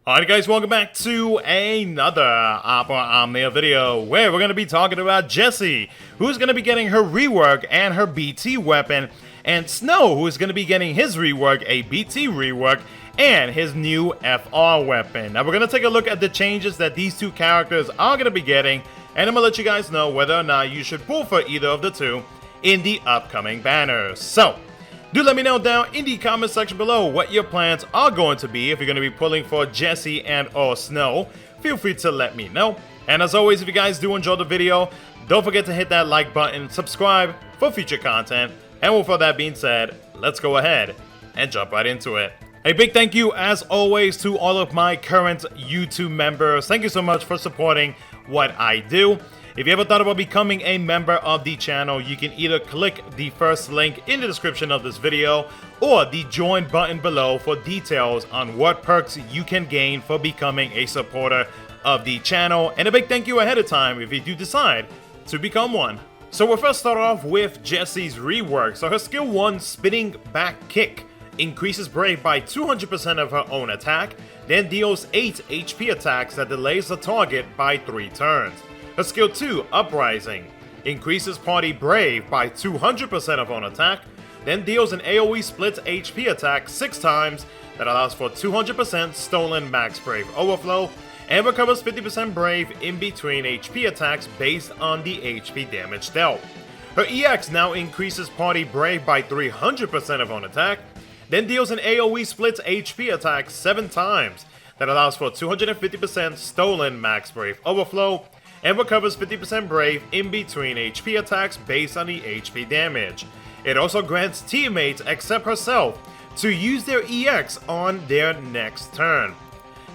Alright guys, welcome back to another Opera Omnia video where we're going to be talking about Jessie, who's going to be getting her rework and her BT weapon, and Snow, who's going to be getting his rework, a BT rework, and his new FR weapon. Now we're going to take a look at the changes that these two characters are going to be getting, and I'm going to let you guys know whether or not you should pull for either of the two in the upcoming banners. So, do let me know down in the comment section below what your plans are going to be if you're going to be pulling for Jessie and or Snow. Feel free to let me know. And as always, if you guys do enjoy the video, don't forget to hit that like button, subscribe for future content. And with all that being said, let's go ahead and jump right into it. A big thank you as always to all of my current YouTube members. Thank you so much for supporting what I do. If you ever thought about becoming a member of the channel, you can either click the first link in the description of this video or the join button below for details on what perks you can gain for becoming a supporter of the channel. And a big thank you ahead of time if you do decide to become one. So we'll first start off with Jessie's rework. So her skill 1 spinning back kick increases Brave by 200% of her own attack, then deals 8 HP attacks that delays the target by 3 turns. Her skill 2, Uprising, increases Party Brave by 200% of own attack, then deals an AoE split HP attack 6 times that allows for 200% stolen max Brave overflow, and recovers 50% Brave in between HP attacks based on the HP damage dealt. Her EX now increases Party Brave by 300% of own attack, then deals an AoE split HP attack 7 times that allows for 250% stolen max Brave overflow, and recovers 50% Brave in between HP attacks based on the HP damage. It also grants teammates except herself to use their EX on their next turn.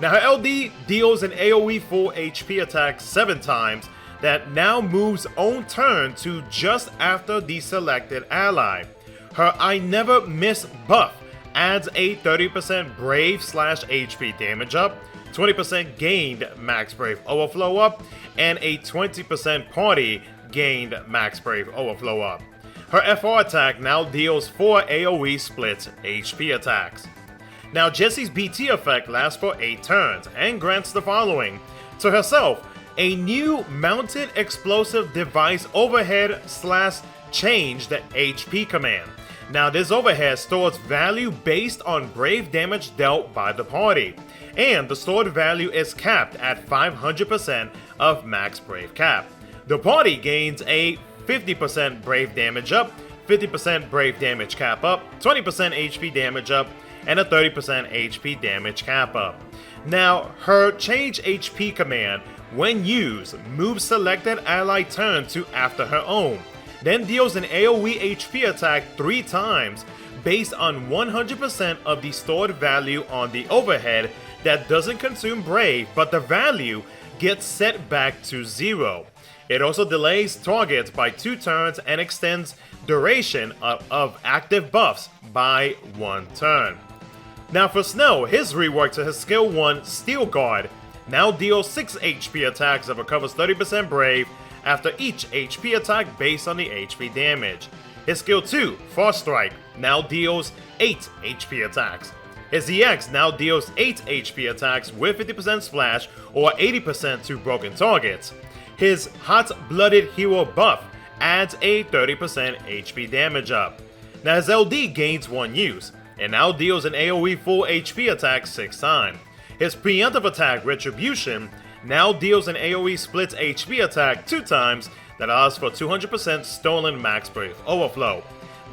Now her LD deals an AoE full HP attack 7 times that now moves own turn to just after the selected ally. Her I Never Miss buff adds a 30% Brave / HP damage up, 20% gained max Brave overflow up, and a 20% party gained max Brave overflow up. Her FR attack now deals 4 AoE split HP attacks. Now Jessie's BT effect lasts for 8 turns and grants the following. To herself, a new mounted explosive device overhead / change the HP command. Now this overhead stores value based on Brave damage dealt by the party, and the stored value is capped at 500% of max Brave cap. The party gains a 50% Brave damage up, 50% Brave damage cap up, 20% HP damage up, and a 30% HP damage cap up. Now her change HP command, when used, moves selected ally turn to after her own, then deals an AoE HP attack 3 times based on 100% of the stored value on the overhead that doesn't consume Brave, but the value gets set back to 0. It also delays targets by 2 turns and extends duration of active buffs by 1 turn. Now for Snow, his rework to his skill 1 Steel Guard now deals 6 HP attacks that recovers 30% Brave after each HP attack based on the HP damage. His skill 2, Frost Strike, now deals 8 HP attacks. His EX now deals 8 HP attacks with 50% splash or 80% to broken targets. His Hot Blooded Hero buff adds a 30% HP damage up. Now his LD gains 1 use, and now deals an AoE full HP attack 6 times. His preemptive attack, Retribution, now deals an AoE split HP attack 2 times that allows for 200% stolen max Brave overflow.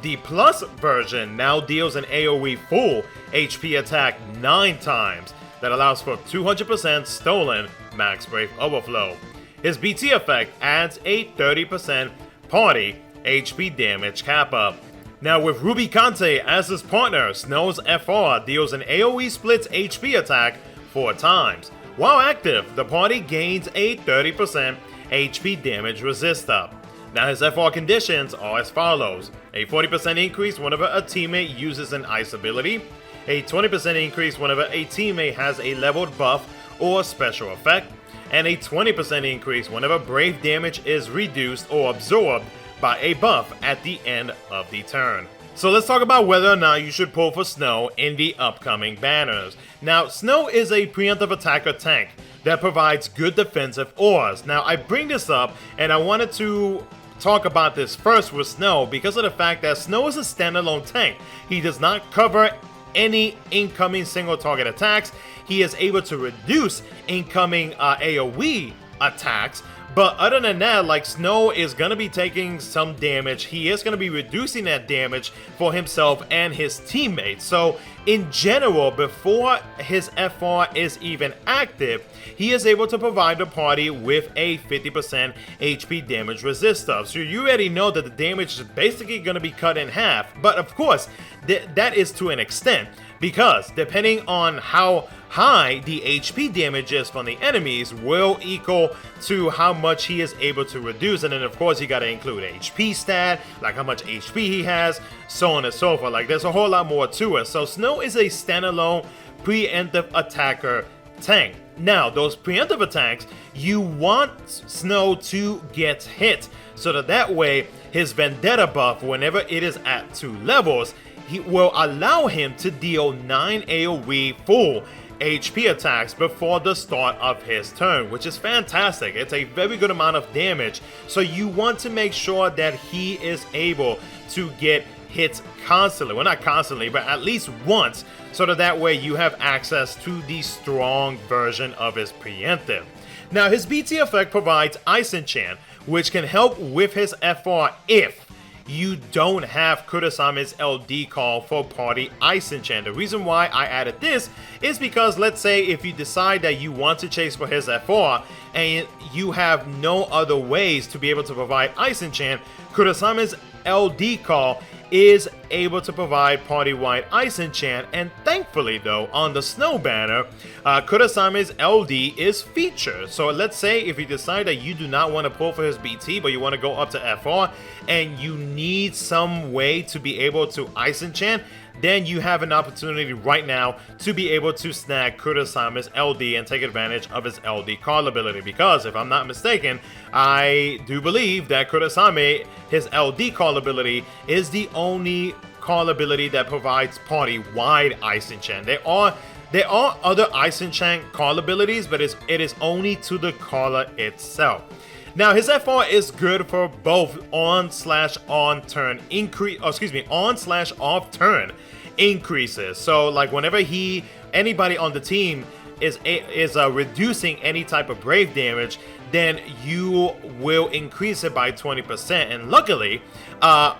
The Plus version now deals an AoE full HP attack 9 times that allows for 200% stolen max Brave overflow. His BT effect adds a 30% party HP damage cap up. Now with Ruby Kante as his partner, Snow's FR deals an AoE split HP attack 4 times. While active, the party gains a 30% HP damage resist up. Now his FR conditions are as follows: a 40% increase whenever a teammate uses an ice ability, a 20% increase whenever a teammate has a leveled buff or special effect, and a 20% increase whenever Brave damage is reduced or absorbed by a buff at the end of the turn. So let's talk about whether or not you should pull for Snow in the upcoming banners. Now, Snow is a preemptive attacker tank that provides good defensive auras. Now, I bring this up and I wanted to talk about this first with Snow because of the fact that Snow is a standalone tank. He does not cover any incoming single target attacks. He is able to reduce incoming AoE attacks. But other than that, like, Snow is going to be taking some damage. He is going to be reducing that damage for himself and his teammates. So in general, before his FR is even active, he is able to provide the party with a 50% HP damage resistor. So you already know that the damage is basically going to be cut in half. But of course, that is to an extent, because depending on how high the HP damage is from the enemies will equal to how much he is able to reduce. And then of course you got to include HP stat, like how much HP he has, so on and so forth. Like, there's a whole lot more to it. So Snow is a standalone preemptive attacker tank. Now, those preemptive attacks, you want Snow to get hit, so that way his Vendetta buff, whenever it is at 2 levels, he will allow him to deal 9 AoE full HP attacks before the start of his turn, which is fantastic. It's a very good amount of damage, so you want to make sure that he is able to get hits constantly. Well, not constantly, but at least once, so that way you have access to the strong version of his preemptive. Now, his BT effect provides Ice Enchant, which can help with his FR if you don't have Kurosami's LD call for party Ice Enchant. The reason why I added this is because, let's say if you decide that you want to chase for his FR and you have no other ways to be able to provide Ice Enchant, Kurosami's LD call is able to provide party-wide Ice Enchant. And thankfully though, on the Snow banner, Kurosami's LD is featured. So let's say if you decide that you do not want to pull for his BT, but you want to go up to FR and you need some way to be able to Ice Enchant, then you have an opportunity right now to be able to snag Kurosami's LD and take advantage of his LD call ability. Because if I'm not mistaken, I do believe that Kurosami, his LD call ability, is the only call ability that provides party-wide Ice Enchant. There are other Ice Enchant call abilities, but it is only to the caller itself. Now, his FR is good for both on/on turn increase, on/off turn increases. So, like, whenever anybody on the team is reducing any type of brave damage, then you will increase it by 20%. And luckily,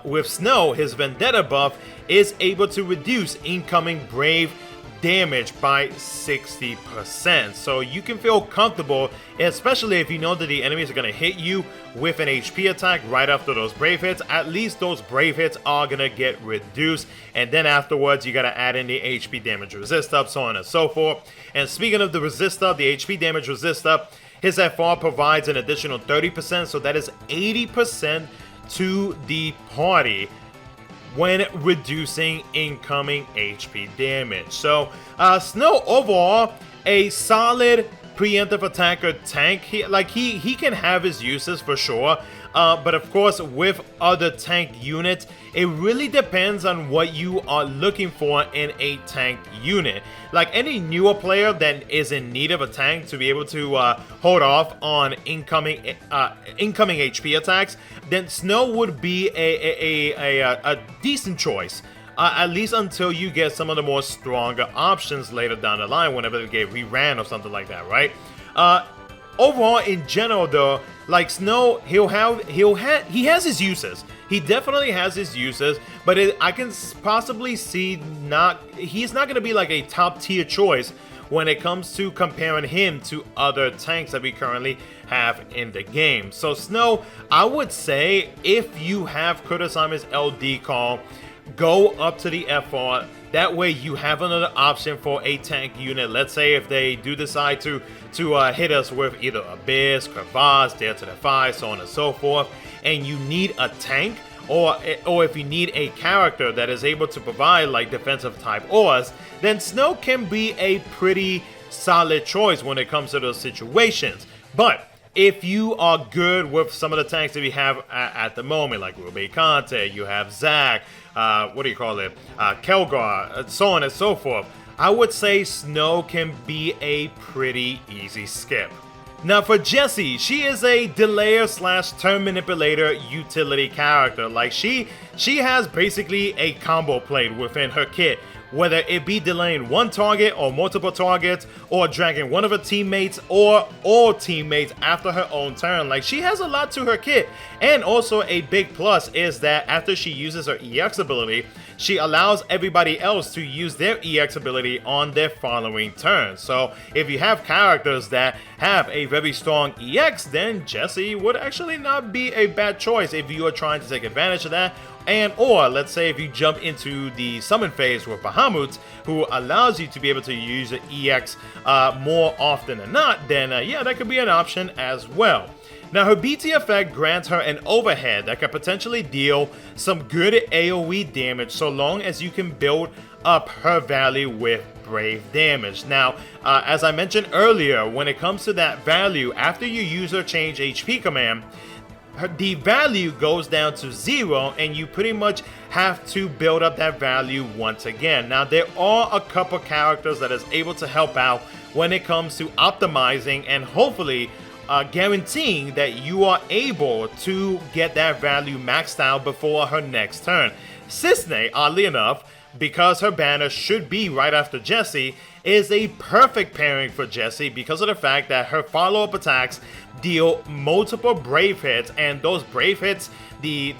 with Snow, his Vendetta buff is able to reduce incoming brave damage by 60%. So you can feel comfortable, especially if you know that the enemies are going to hit you with an HP attack right after those brave hits. At least those brave hits are going to get reduced, and then afterwards you got to add in the HP damage resist up, so on and so forth. And speaking of the resist up, the HP damage resist up, his FR provides an additional 30%, so that is 80% to the party when reducing incoming HP damage. So Snow overall a solid preemptive attacker tank. He can have his uses for sure, but of course with other tank units, it really depends on what you are looking for in a tank unit. Like any newer player that is in need of a tank to be able to hold off on incoming HP attacks, then Snow would be a decent choice. At least until you get some of the more stronger options later down the line, whenever they get reran or something like that, right? Overall, in general, though, like Snow, he has his uses. He definitely has his uses, but I can possibly see he's not going to be like a top tier choice when it comes to comparing him to other tanks that we currently have in the game. So Snow, I would say if you have Kurosami's LD call, go up to the FR. That way you have another option for a tank unit. Let's say if they do decide to hit us with either Abyss, Crevasse, Dare to Defy, so on and so forth, and you need a tank, or if you need a character that is able to provide like defensive type auras, then Snow can be a pretty solid choice when it comes to those situations. But if you are good with some of the tanks that we have at the moment, like Rube Conte, you have Zac, what do you call it, Kelgar, so on and so forth, I would say Snow can be a pretty easy skip. Now for Jessie, she is a delayer slash turn manipulator utility character. Like she has basically a combo plate within her kit, whether it be delaying one target or multiple targets, or dragging one of her teammates or all teammates after her own turn. Like she has a lot to her kit. And also a big plus is that after she uses her EX ability, she allows everybody else to use their EX ability on their following turn. So if you have characters that have a very strong EX, then Jessie would actually not be a bad choice if you are trying to take advantage of that. And or let's say if you jump into the summon phase with Bahamut, who allows you to be able to use the EX more often than not, then yeah, that could be an option as well. Now her BT effect grants her an overhead that can potentially deal some good AoE damage so long as you can build up her value with brave damage. Now, as I mentioned earlier, when it comes to that value, after you use her change HP command, the value goes down to 0 and you pretty much have to build up that value once again. Now there are a couple characters that is able to help out when it comes to optimizing and hopefully guaranteeing that you are able to get that value maxed out before her next turn. Sisney, oddly enough, because her banner should be right after Jessie, is a perfect pairing for Jessie because of the fact that her follow-up attacks deal multiple brave hits, and those brave hits, the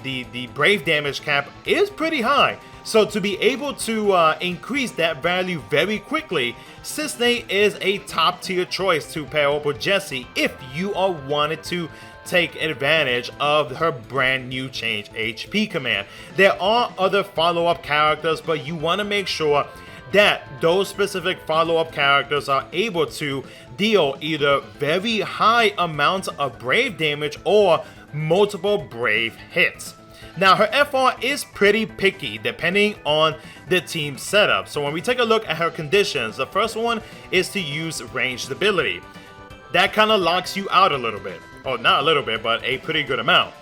brave damage cap is pretty high. So to be able to increase that value very quickly, Sisney is a top tier choice to pair up with Jessie if you are wanted to take advantage of her brand new change HP command. There are other follow-up characters, but you want to make sure that those specific follow-up characters are able to deal either very high amounts of brave damage or multiple brave hits. Now her FR is pretty picky depending on the team setup. So when we take a look at her conditions, the first one is to use ranged ability. That kind of locks you out a little bit. Oh, not a little bit, but a pretty good amount.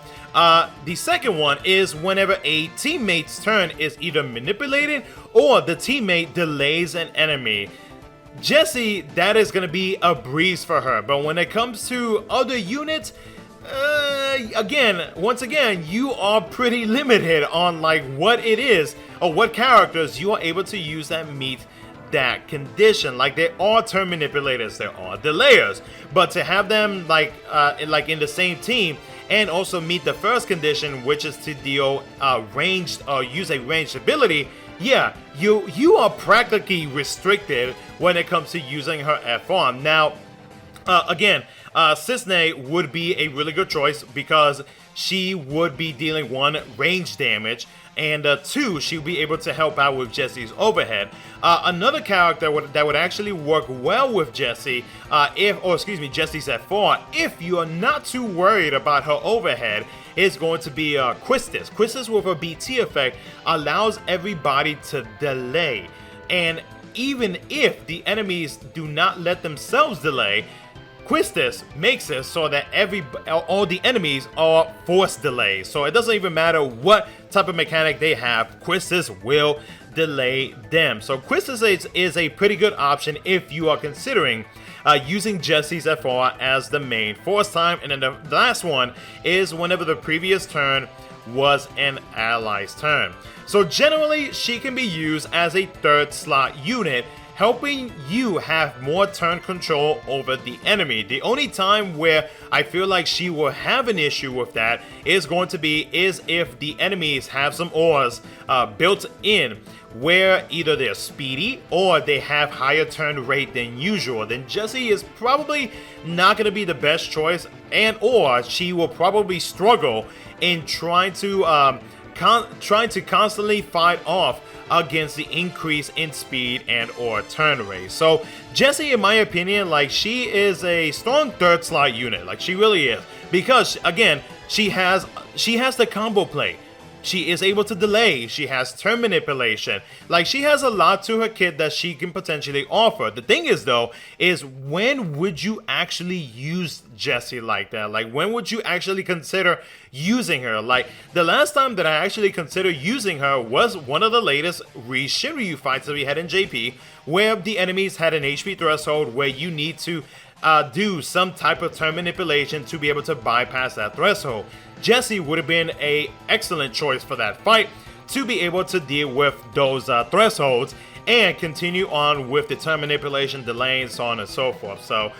The second one is whenever a teammate's turn is either manipulated or the teammate delays an enemy. Jessie, that is going to be a breeze for her. But when it comes to other units, once again, you are pretty limited on like what it is or what characters you are able to use that meet that condition. Like there are turn manipulators, there are delayers, but to have them like in the same team and also meet the first condition, which is to deal ranged or use a ranged ability, yeah, you are practically restricted when it comes to using her FR. Now, Sisney would be a really good choice because she would be dealing 1 range damage, and 2, she'll be able to help out with Jessie's overhead. Another character that would actually work well with Jessie, Jessie's FR, if you are not too worried about her overhead, is going to be Quistis. Quistis with her BT effect allows everybody to delay, and even if the enemies do not let themselves delay, Quistis makes it so that all the enemies are forced delays. So it doesn't even matter what type of mechanic they have, Quistis will delay them. So Quistis is a pretty good option if you are considering using Jessie's FR as the main force time. And then the last one is whenever the previous turn was an ally's turn. So generally, she can be used as a 3rd slot unit, helping you have more turn control over the enemy. The only time where I feel like she will have an issue with that is going to be if the enemies have some ores built in where either they're speedy or they have higher turn rate than usual. Then Jessie is probably not going to be the best choice, and or she will probably struggle in trying to constantly fight off against the increase in speed and or turn rate. So Jessie, in my opinion, like she is a strong 3rd slot unit, like she really is, because again, she has the combo play. She is able to delay. She has turn manipulation. Like, she has a lot to her kit that she can potentially offer. The thing is, though, is when would you actually use Jessie like that? Like, when would you actually consider using her? Like, the last time that I actually considered using her was one of the latest Shinryu fights that we had in JP, where the enemies had an HP threshold where you need to do some type of turn manipulation to be able to bypass that threshold. Jessie would have been an excellent choice for that fight to be able to deal with those thresholds and continue on with the turn manipulation, delaying, so on and so forth. So,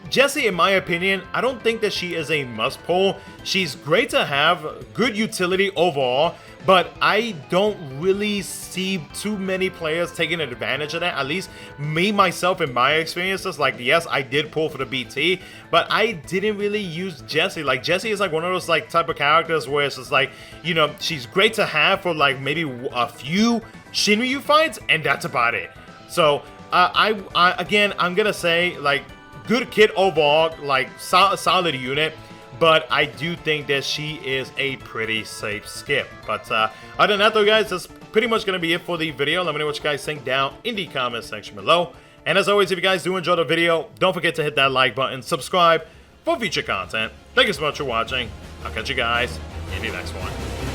Jessie, in my opinion, I don't think that she is a must-pull. She's great to have, good utility overall, but I don't really see too many players taking advantage of that. At least me, myself, in my experiences, like, yes, I did pull for the BT, but I didn't really use Jessie. Like, Jessie is like one of those like type of characters where it's just like, you know, she's great to have for like maybe a few Shinryu fights, and that's about it. So, again, I'm gonna say, like, good kit overall, like, solid unit, but I do think that she is a pretty safe skip. But other than that, though, guys, that's pretty much going to be it for the video. Let me know what you guys think down in the comment section below. And as always, if you guys do enjoy the video, don't forget to hit that like button, subscribe for future content. Thank you so much for watching. I'll catch you guys in the next one.